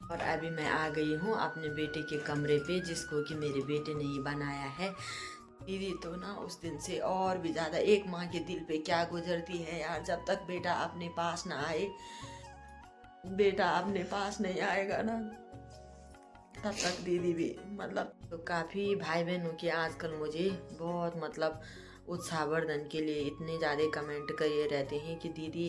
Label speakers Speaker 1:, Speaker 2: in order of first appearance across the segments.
Speaker 1: और अभी मैं आ गई हूँ अपने बेटे के कमरे पे, जिसको कि मेरे बेटे ने ही बनाया है। दीदी तो ना उस दिन से और भी ज़्यादा, एक माँ के दिल पे क्या गुजरती है यार, जब तक बेटा अपने पास ना आए, बेटा अपने पास नहीं आएगा ना, तब तक दीदी भी मतलब। तो काफ़ी भाई बहनों के आजकल मुझे बहुत मतलब उत्साहवर्धन के लिए इतने ज़्यादा कमेंट करे रहते हैं कि दीदी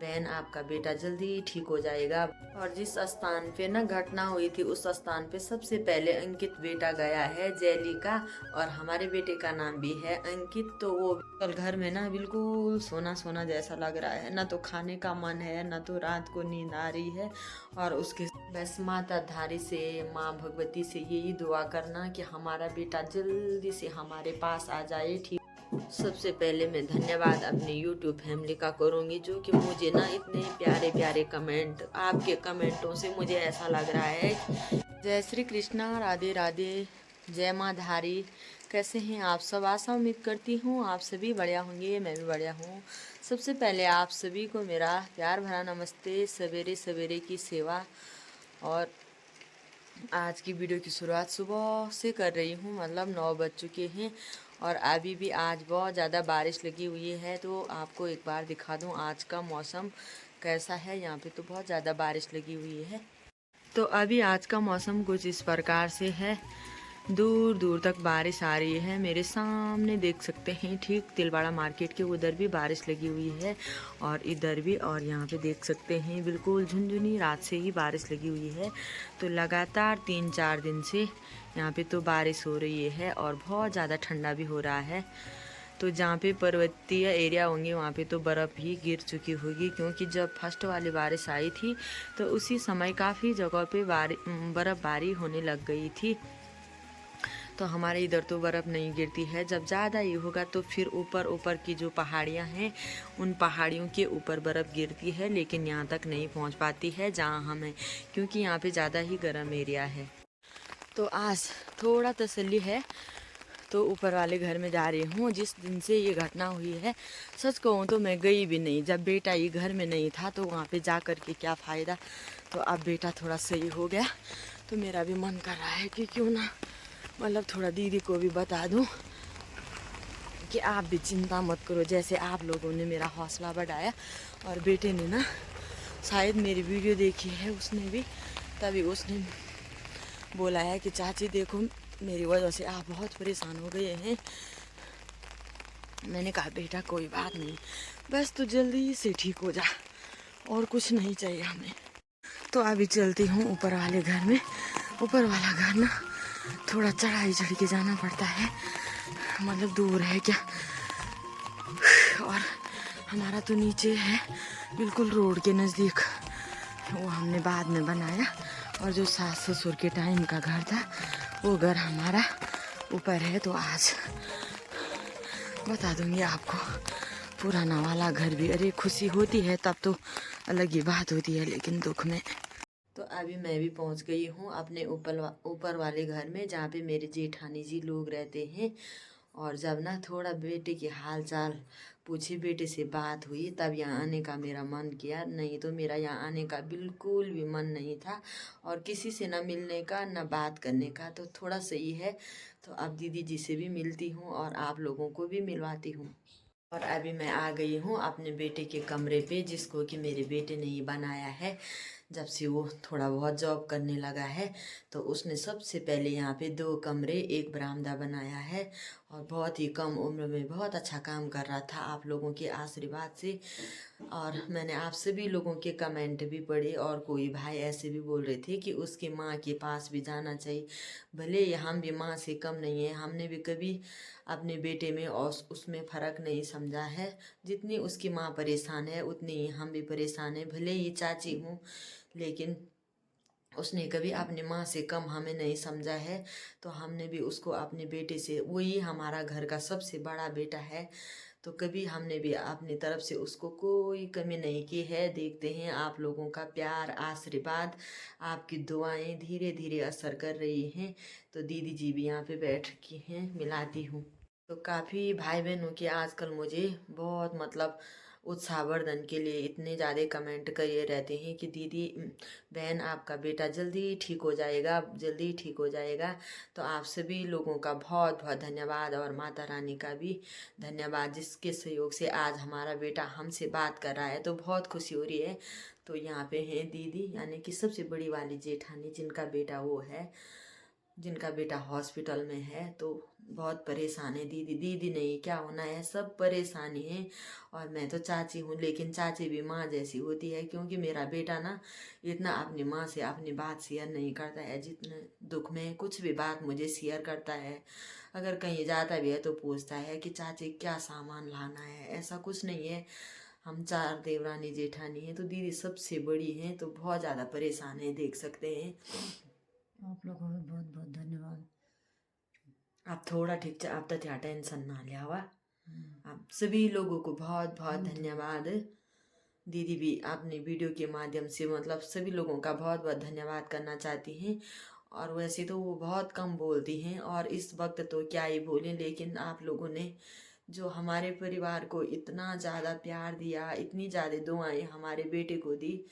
Speaker 1: बहन आपका बेटा जल्दी ठीक हो जाएगा। और जिस स्थान पे ना घटना हुई थी उस स्थान पे सबसे पहले अंकित बेटा गया है, जैली का, और हमारे बेटे का नाम भी है अंकित। तो वो कल घर में ना बिल्कुल सोना सोना जैसा लग रहा है, ना तो खाने का मन है ना तो रात को नींद आ रही है। और उसके बस माता धारी से, माँ भगवती से यही दुआ करना कि हमारा बेटा जल्दी से हमारे पास आ जाए ठीक। सबसे पहले मैं धन्यवाद अपनी YouTube फैमिली का करूँगी, जो कि मुझे ना इतने प्यारे प्यारे कमेंट, आपके कमेंटों से मुझे ऐसा लग रहा है। जय श्री कृष्णा, राधे राधे, जय माँ धारी। कैसे हैं आप सब? आशा उम्मीद करती हूँ आप सभी बढ़िया होंगे, मैं भी बढ़िया हूँ। सबसे पहले आप सभी को मेरा प्यार भरा नमस्ते, सवेरे सवेरे की सेवा। और आज की वीडियो की शुरुआत सुबह से कर रही हूँ, मतलब 9 बज चुके हैं और अभी भी आज बहुत ज़्यादा बारिश लगी हुई है। तो आपको एक बार दिखा दूँ आज का मौसम कैसा है। यहाँ पे तो बहुत ज़्यादा बारिश लगी हुई है। तो अभी आज का मौसम कुछ इस प्रकार से है, दूर दूर तक बारिश आ रही है। मेरे सामने देख सकते हैं, ठीक तिलवाड़ा मार्केट के उधर भी बारिश लगी हुई है और इधर भी। और यहाँ पे देख सकते हैं बिल्कुल झुनझुनी रात से ही बारिश लगी हुई है। तो लगातार 3-4 दिन से यहाँ पे तो बारिश हो रही है और बहुत ज़्यादा ठंडा भी हो रहा है। तो जहाँ पे पर्वतीय एरिया होंगे वहाँ पे तो बर्फ़ ही गिर चुकी होगी, क्योंकि जब फर्स्ट वाली बारिश आई थी तो उसी समय काफ़ी जगहों पे बर्फ़बारी होने लग गई थी। तो हमारे इधर तो बर्फ़ नहीं गिरती है। जब ज़्यादा ही होगा तो फिर ऊपर ऊपर की जो पहाड़ियाँ हैं उन पहाड़ियों के ऊपर बर्फ़ गिरती है, लेकिन यहाँ तक नहीं पहुँच पाती है जहाँ हम हैं, क्योंकि यहाँ पे ज़्यादा ही गर्म एरिया है। तो आज थोड़ा तसल्ली है, तो ऊपर वाले घर में जा रही हूँ। जिस दिन से ये घटना हुई है, सच कहूँ तो मैं गई भी नहीं। जब बेटा ये घर में नहीं था तो वहाँ पे जा कर के क्या फ़ायदा। तो अब बेटा थोड़ा सही हो गया तो मेरा भी मन कर रहा है कि क्यों ना मतलब थोड़ा दीदी को भी बता दूँ कि आप भी चिंता मत करो, जैसे आप लोगों ने मेरा हौसला बढ़ाया। और बेटे ने ना शायद मेरी वीडियो देखी है उसने भी, तभी उसने बोला है कि चाची देखो मेरी वजह से आप बहुत परेशान हो गए हैं। मैंने कहा बेटा कोई बात नहीं, बस तू जल्दी से ठीक हो जा, और कुछ नहीं चाहिए हमें। तो अभी चलती हूँ ऊपर वाले घर में। ऊपर वाला घर ना थोड़ा चढ़ाई चढ़ के जाना पड़ता है, मतलब दूर है क्या। और हमारा तो नीचे है बिल्कुल रोड के नज़दीक, वो हमने बाद में बनाया। और जो सास ससुर के टाइम का घर था वो घर हमारा ऊपर है। तो आज बता दूंगी आपको पुराना वाला घर भी। अरे खुशी होती है तब तो अलग ही बात होती है, लेकिन दुख में। तो अभी मैं भी पहुंच गई हूँ अपने ऊपर वाले घर में, जहाँ पे मेरे जेठानी जी लोग रहते हैं। और जब ना थोड़ा बेटे के हाल चाल पूछी, बेटे से बात हुई, तब यहाँ आने का मेरा मन किया। नहीं तो मेरा यहाँ आने का बिल्कुल भी मन नहीं था, और किसी से ना मिलने का ना बात करने का। तो थोड़ा सही है, तो अब दीदी जी से भी मिलती हूँ और आप लोगों को भी मिलवाती हूँ। और अभी मैं आ गई हूँ अपने बेटे के कमरे पे, जिसको कि मेरे बेटे ने ही बनाया है। जब से वो थोड़ा बहुत जॉब करने लगा है तो उसने सबसे पहले यहाँ पे 2 कमरे, एक बरामदा बनाया है। और बहुत ही कम उम्र में बहुत अच्छा काम कर रहा था, आप लोगों के आशीर्वाद से। और मैंने आप सभी लोगों के कमेंट भी पढ़े, और कोई भाई ऐसे भी बोल रहे थे कि उसकी माँ के पास भी जाना चाहिए। भले ही हम भी माँ से कम नहीं है, हमने भी कभी अपने बेटे में और उसमें फ़र्क नहीं समझा है। जितनी उसकी माँ परेशान है उतनी ही हम भी परेशान हैं। भले ही चाची हूँ, लेकिन उसने कभी अपनी माँ से कम हमें नहीं समझा है। तो हमने भी उसको अपने बेटे से, वही हमारा घर का सबसे बड़ा बेटा है, तो कभी हमने भी अपनी तरफ से उसको कोई कमी नहीं की है। देखते हैं आप लोगों का प्यार आशीर्वाद, आपकी दुआएं धीरे धीरे असर कर रही हैं। तो दीदी जी भी यहाँ पे बैठ की हैं, मिलाती हूँ। तो काफ़ी भाई बहनों के आजकल मुझे बहुत मतलब उत्साहवर्धन के लिए इतने ज़्यादा कमेंट करे रहते हैं कि दीदी बहन आपका बेटा जल्दी ठीक हो जाएगा, जल्दी ठीक हो जाएगा। तो आप सभी लोगों का बहुत बहुत धन्यवाद और माता रानी का भी धन्यवाद, जिसके सहयोग से आज हमारा बेटा हमसे बात कर रहा है, तो बहुत खुशी हो रही है। तो यहाँ पे है दीदी, यानी कि सबसे बड़ी वाली जेठानी, जिनका बेटा वो है, जिनका बेटा हॉस्पिटल में है। तो बहुत परेशान है दीदी, दीदी नहीं क्या होना है, सब परेशानी है। और मैं तो चाची हूँ, लेकिन चाची भी माँ जैसी होती है, क्योंकि मेरा बेटा ना इतना अपनी माँ से अपनी बात शेयर नहीं करता है, जितने दुख में कुछ भी बात मुझे शेयर करता है। अगर कहीं जाता भी है तो पूछता है कि चाची क्या सामान लाना है, ऐसा कुछ नहीं है। हम 4 देवरानी जेठानी हैं, तो दीदी सबसे बड़ी हैं, तो बहुत ज़्यादा परेशान है, देख सकते हैं।
Speaker 2: आप लोगों को बहुत बहुत धन्यवाद।
Speaker 1: आप थोड़ा ठीक से, आप तो क्या टेंशन ना लिया हुआ। आप सभी लोगों को बहुत बहुत धन्यवाद। दीदी भी अपने वीडियो के माध्यम से मतलब सभी लोगों का बहुत बहुत धन्यवाद करना चाहती हैं। और वैसे तो वो बहुत कम बोलती हैं, और इस वक्त तो क्या ही बोलें, लेकिन आप लोगों ने जो हमारे परिवार को इतना ज़्यादा प्यार दिया, इतनी ज़्यादा दुआएं हमारे बेटे को दी,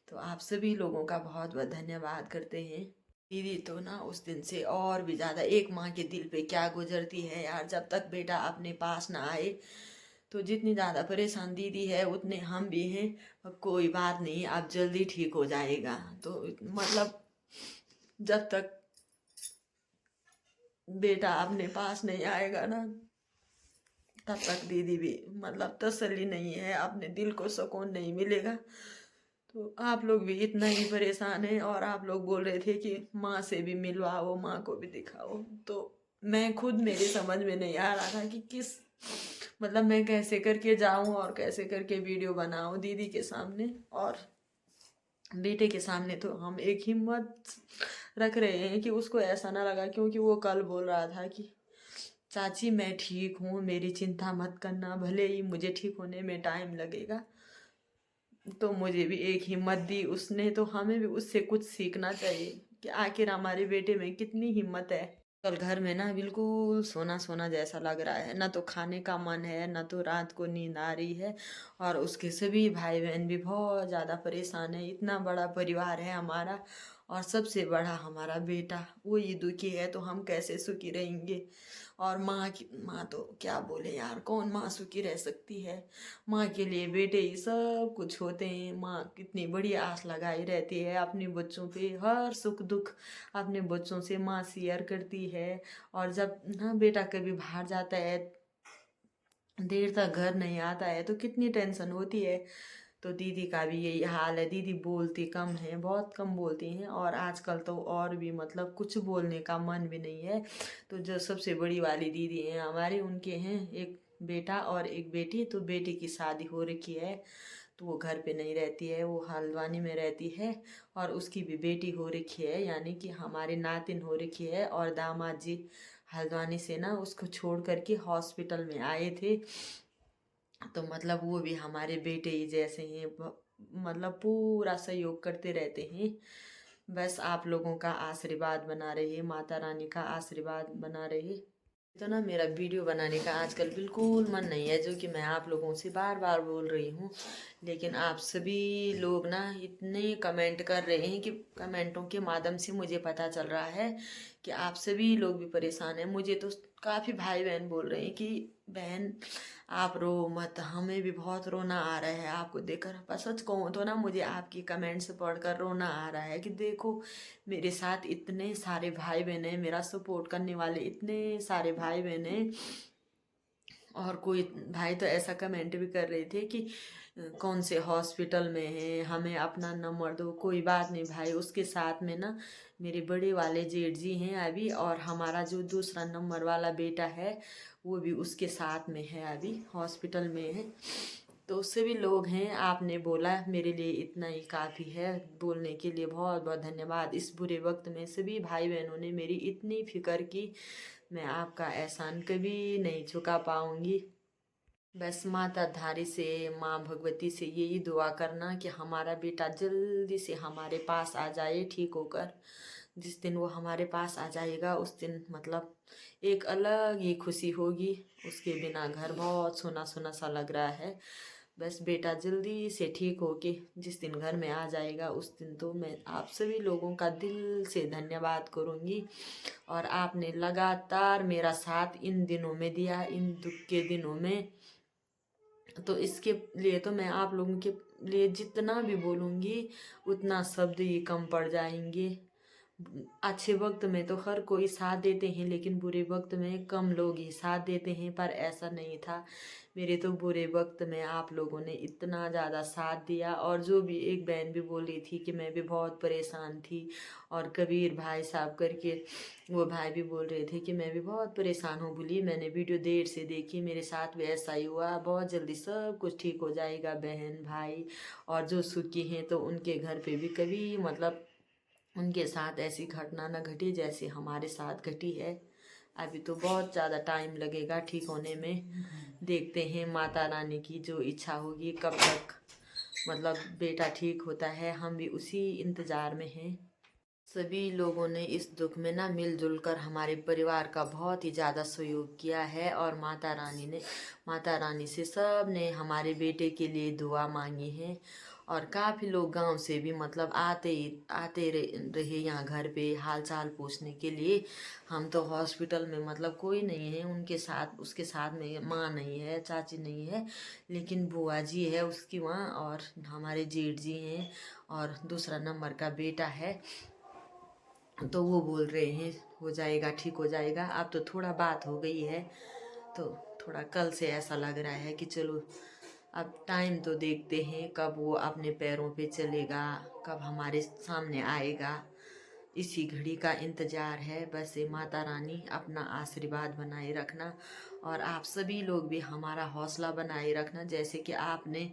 Speaker 1: तो आप सभी लोगों का बहुत बहुत धन्यवाद करते हैं। दीदी तो ना उस दिन से और भी ज़्यादा, एक माँ के दिल पे क्या गुजरती है यार, जब तक बेटा अपने पास ना आए। तो जितनी ज़्यादा परेशान दीदी है उतने हम भी हैं। अब कोई बात नहीं, अब जल्दी ठीक हो जाएगा। तो मतलब जब तक बेटा अपने पास नहीं आएगा ना, तब तक दीदी भी मतलब तसल्ली नहीं है, अपने दिल को सुकून नहीं मिलेगा। तो आप लोग भी इतना ही परेशान हैं, और आप लोग बोल रहे थे कि माँ से भी मिलवाओ, माँ को भी दिखाओ। तो मैं खुद, मेरे समझ में नहीं आ रहा था कि किस मतलब मैं कैसे करके जाऊं और कैसे करके वीडियो बनाऊं दीदी के सामने और बेटे के सामने। तो हम एक हिम्मत रख रहे हैं कि उसको ऐसा ना लगा, क्योंकि वो कल बोल रहा था कि चाची मैं ठीक हूँ, मेरी चिंता मत करना, भले ही मुझे ठीक होने में टाइम लगेगा। तो मुझे भी एक हिम्मत दी उसने, तो हमें भी उससे कुछ सीखना चाहिए कि आखिर हमारे बेटे में कितनी हिम्मत है। कल घर में ना बिल्कुल सोना सोना जैसा लग रहा है, ना तो खाने का मन है, ना तो रात को नींद आ रही है। और उसके सभी भाई बहन भी बहुत ज़्यादा परेशान है। इतना बड़ा परिवार है हमारा, और सबसे बड़ा हमारा बेटा, वो ये दुखी है, तो हम कैसे सुखी रहेंगे। और माँ तो क्या बोले यार, कौन माँ सुखी रह सकती है। माँ के लिए बेटे ही सब कुछ होते हैं। माँ कितनी बड़ी आस लगाई रहती है अपने बच्चों पे, हर सुख दुख अपने बच्चों से माँ शेयर करती है। और जब ना बेटा कभी बाहर जाता है, देर तक घर नहीं आता है, तो कितनी टेंशन होती है। तो दीदी का भी यही हाल है, दीदी बोलती कम है, बहुत कम बोलती हैं, और आजकल तो और भी मतलब कुछ बोलने का मन भी नहीं है। तो जो सबसे बड़ी वाली दीदी हैं हमारे, उनके हैं एक बेटा और एक बेटी। तो बेटी की शादी हो रखी है, तो वो घर पे नहीं रहती है, वो हल्द्वानी में रहती है। और उसकी भी बेटी हो रखी है, यानी कि हमारे नातिन हो रखी है। और दामाद जी हल्द्वानी से ना उसको छोड़ करके हॉस्पिटल में आए थे। तो मतलब वो भी हमारे बेटे ही जैसे हैं, मतलब पूरा सहयोग करते रहते हैं। बस आप लोगों का आशीर्वाद बना रहे, माता रानी का आशीर्वाद बना रहे। तो ना मेरा वीडियो बनाने का आजकल बिल्कुल मन नहीं है, जो कि मैं आप लोगों से बार बार बोल रही हूँ। लेकिन आप सभी लोग ना इतने कमेंट कर रहे हैं कि कमेंटों के माध्यम से मुझे पता चल रहा है कि आप सभी लोग भी परेशान हैं। मुझे तो काफ़ी भाई बहन बोल रहे हैं कि बहन आप रो मत, हमें भी बहुत रोना आ रहा है आपको देखकर। पर सच कहूँ तो ना, मुझे आपकी कमेंट्स पढ़कर रोना आ रहा है कि देखो मेरे साथ इतने सारे भाई बहन हैं, मेरा सपोर्ट करने वाले इतने सारे भाई बहन हैं। और कोई भाई तो ऐसा कमेंट भी कर रहे थे कि कौन से हॉस्पिटल में है, हमें अपना नंबर दो। कोई बात नहीं भाई, उसके साथ में ना मेरे बड़े वाले जेठ जी हैं अभी, और हमारा जो दूसरा नंबर वाला बेटा है वो भी उसके साथ में है, अभी हॉस्पिटल में है। तो सभी लोग हैं, आपने बोला मेरे लिए इतना ही काफ़ी है। बोलने के लिए बहुत बहुत धन्यवाद। इस बुरे वक्त में सभी भाई बहनों ने मेरी इतनी फिक्र की, मैं आपका एहसान कभी नहीं चुका पाऊंगी। बस माता धारी से, माँ भगवती से यही दुआ करना कि हमारा बेटा जल्दी से हमारे पास आ जाए ठीक होकर। जिस दिन वो हमारे पास आ जाएगा उस दिन मतलब एक अलग ही खुशी होगी। उसके बिना घर बहुत सुना सुना सा लग रहा है। बस बेटा जल्दी से ठीक हो के जिस दिन घर में आ जाएगा उस दिन तो मैं आप सभी लोगों का दिल से धन्यवाद करूँगी। और आपने लगातार मेरा साथ इन दिनों में दिया, इन दुख के दिनों में, तो इसके लिए तो मैं आप लोगों के लिए जितना भी बोलूँगी उतना शब्द ही कम पड़ जाएंगे। अच्छे वक्त में तो हर कोई साथ देते हैं, लेकिन बुरे वक्त में कम लोग ही साथ देते हैं, पर ऐसा नहीं था। मेरे तो बुरे वक्त में आप लोगों ने इतना ज़्यादा साथ दिया। और जो भी एक बहन भी बोल रही थी कि मैं भी बहुत परेशान थी, और कबीर भाई साहब करके वो भाई भी बोल रहे थे कि मैं भी बहुत परेशान हूँ, बोलिए मैंने वीडियो देर से देखी, मेरे साथ भी ऐसा ही हुआ, बहुत जल्दी सब कुछ ठीक हो जाएगा बहन भाई। और जो सुखी हैं तो उनके घर पे भी कभी मतलब उनके साथ ऐसी घटना न घटी जैसे हमारे साथ घटी है। अभी तो बहुत ज़्यादा टाइम लगेगा ठीक होने में। देखते हैं माता रानी की जो इच्छा होगी कब तक मतलब बेटा ठीक होता है, हम भी उसी इंतज़ार में हैं। सभी लोगों ने इस दुख में ना मिलजुल कर हमारे परिवार का बहुत ही ज़्यादा सहयोग किया है। और माता रानी से सब ने हमारे बेटे के लिए दुआ मांगी है। और काफ़ी लोग गांव से भी मतलब आते रहे यहाँ घर पे हाल चाल पूछने के लिए। हम तो हॉस्पिटल में मतलब कोई नहीं है उनके साथ, उसके साथ में माँ नहीं है, चाची नहीं है, लेकिन बुआ जी है उसकी माँ, और हमारे जेठ जी हैं, और दूसरा नंबर का बेटा है। तो वो बोल रहे हैं हो जाएगा, ठीक हो जाएगा। अब तो थोड़ा बात हो गई है, तो थोड़ा कल से ऐसा लग रहा है कि चलो अब टाइम तो देखते हैं कब वो अपने पैरों पे चलेगा, कब हमारे सामने आएगा। इसी घड़ी का इंतज़ार है। बस ये माता रानी अपना आशीर्वाद बनाए रखना, और आप सभी लोग भी हमारा हौसला बनाए रखना, जैसे कि आपने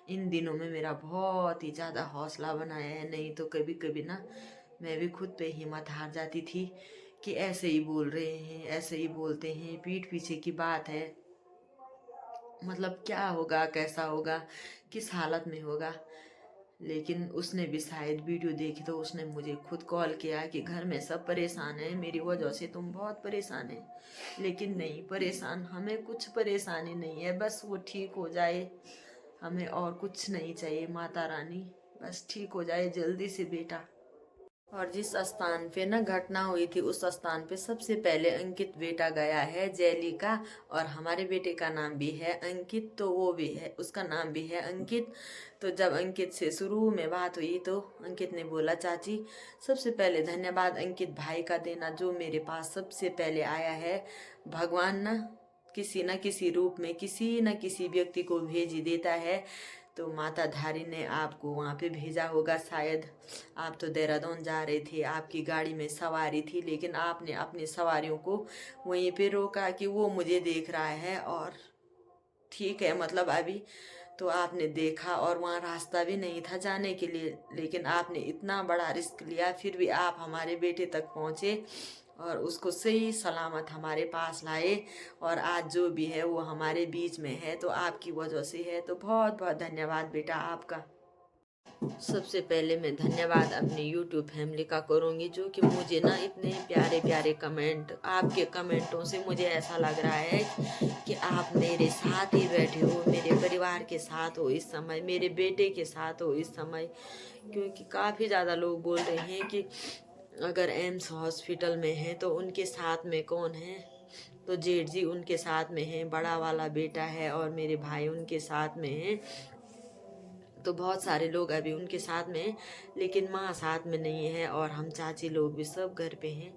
Speaker 1: इन दिनों में मेरा बहुत ही ज़्यादा हौसला बनाया है। नहीं तो कभी कभी ना मैं भी खुद पे हिम्मत हार जाती थी कि ऐसे ही बोल रहे हैं, ऐसे ही बोलते हैं, पीठ पीछे की बात है, मतलब क्या होगा, कैसा होगा, किस हालत में होगा। लेकिन उसने भी शायद वीडियो देखी तो उसने मुझे खुद कॉल किया कि घर में सब परेशान है, मेरी वजह से तुम बहुत परेशान है। लेकिन नहीं, परेशान हमें कुछ परेशानी नहीं है, बस वो ठीक हो जाए, हमें और कुछ नहीं चाहिए माता रानी, बस ठीक हो जाए जल्दी से बेटा। और जिस स्थान पे ना घटना हुई थी उस स्थान पे सबसे पहले अंकित बेटा गया है, जैली का, और हमारे बेटे का नाम भी है अंकित, तो वो भी है, उसका नाम भी है अंकित। तो जब अंकित से शुरू में बात हुई तो अंकित ने बोला चाची सबसे पहले धन्यवाद अंकित भाई का देना, जो मेरे पास सबसे पहले आया है। भगवान ना किसी रूप में किसी न किसी व्यक्ति को भेज ही देता है। तो माता धारी ने आपको वहाँ पे भेजा होगा शायद। आप तो देहरादून जा रहे थे, आपकी गाड़ी में सवारी थी, लेकिन आपने अपनी सवारियों को वहीं पे रोका कि वो मुझे देख रहा है, और ठीक है मतलब अभी तो आपने देखा, और वहाँ रास्ता भी नहीं था जाने के लिए, लेकिन आपने इतना बड़ा रिस्क लिया, फिर भी आप हमारे बेटे तक पहुँचे और उसको सही सलामत हमारे पास लाए। और आज जो भी है वो हमारे बीच में है, तो आपकी वजह से है। तो बहुत बहुत धन्यवाद बेटा आपका। सबसे पहले मैं धन्यवाद अपनी YouTube फैमिली का करूँगी, जो कि मुझे ना इतने प्यारे प्यारे कमेंट, आपके कमेंटों से मुझे ऐसा लग रहा है कि आप मेरे साथ ही बैठे हो, मेरे परिवार के साथ हो इस समय, मेरे बेटे के साथ हो इस समय। क्योंकि काफ़ी ज़्यादा लोग बोल रहे हैं कि अगर एम्स हॉस्पिटल में है तो उनके साथ में कौन है, तो जेठ जी उनके साथ में हैं, बड़ा वाला बेटा है, और मेरे भाई उनके साथ में हैं। तो बहुत सारे लोग अभी उनके साथ में हैं, लेकिन माँ साथ में नहीं है, और हम चाची लोग भी सब घर पे हैं।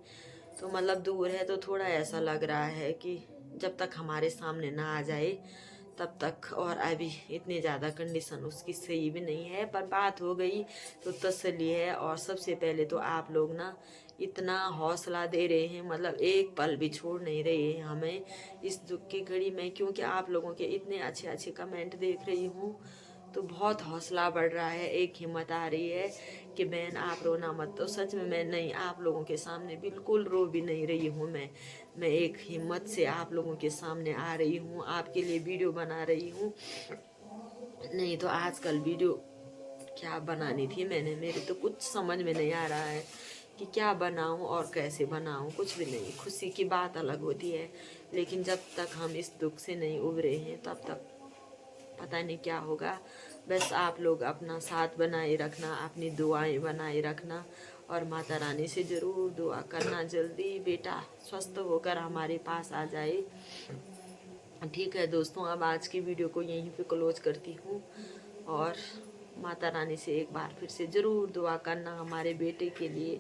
Speaker 1: तो मतलब दूर है तो थोड़ा ऐसा लग रहा है कि जब तक हमारे सामने ना आ जाए तब तक। और अभी इतनी ज़्यादा कंडीशन उसकी सही भी नहीं है, पर बात हो गई तो तसल्ली है। और सबसे पहले तो आप लोग ना इतना हौसला दे रहे हैं, मतलब एक पल भी छोड़ नहीं रहे हैं हमें इस दुख की घड़ी में, क्योंकि आप लोगों के इतने अच्छे अच्छे कमेंट देख रही हूँ तो बहुत हौसला बढ़ रहा है, एक हिम्मत आ रही है कि बहन आप रोना मत। तो सच में मैं नहीं, आप लोगों के सामने बिल्कुल रो भी नहीं रही हूँ। मैं एक हिम्मत से आप लोगों के सामने आ रही हूँ, आपके लिए वीडियो बना रही हूँ। नहीं तो आजकल वीडियो क्या बनानी थी मैंने, मेरे तो कुछ समझ में नहीं आ रहा है कि क्या बनाऊं और कैसे बनाऊं, कुछ भी नहीं। खुशी की बात अलग होती है, लेकिन जब तक हम इस दुख से नहीं उभरे हैं तब तक पता नहीं क्या होगा। बस आप लोग अपना साथ बनाए रखना, अपनी दुआएं बनाए रखना और माता रानी से ज़रूर दुआ करना जल्दी बेटा स्वस्थ होकर हमारे पास आ जाए। ठीक है दोस्तों, अब आज की वीडियो को यहीं पे क्लोज करती हूँ और माता रानी से एक बार फिर से ज़रूर दुआ करना हमारे बेटे के लिए।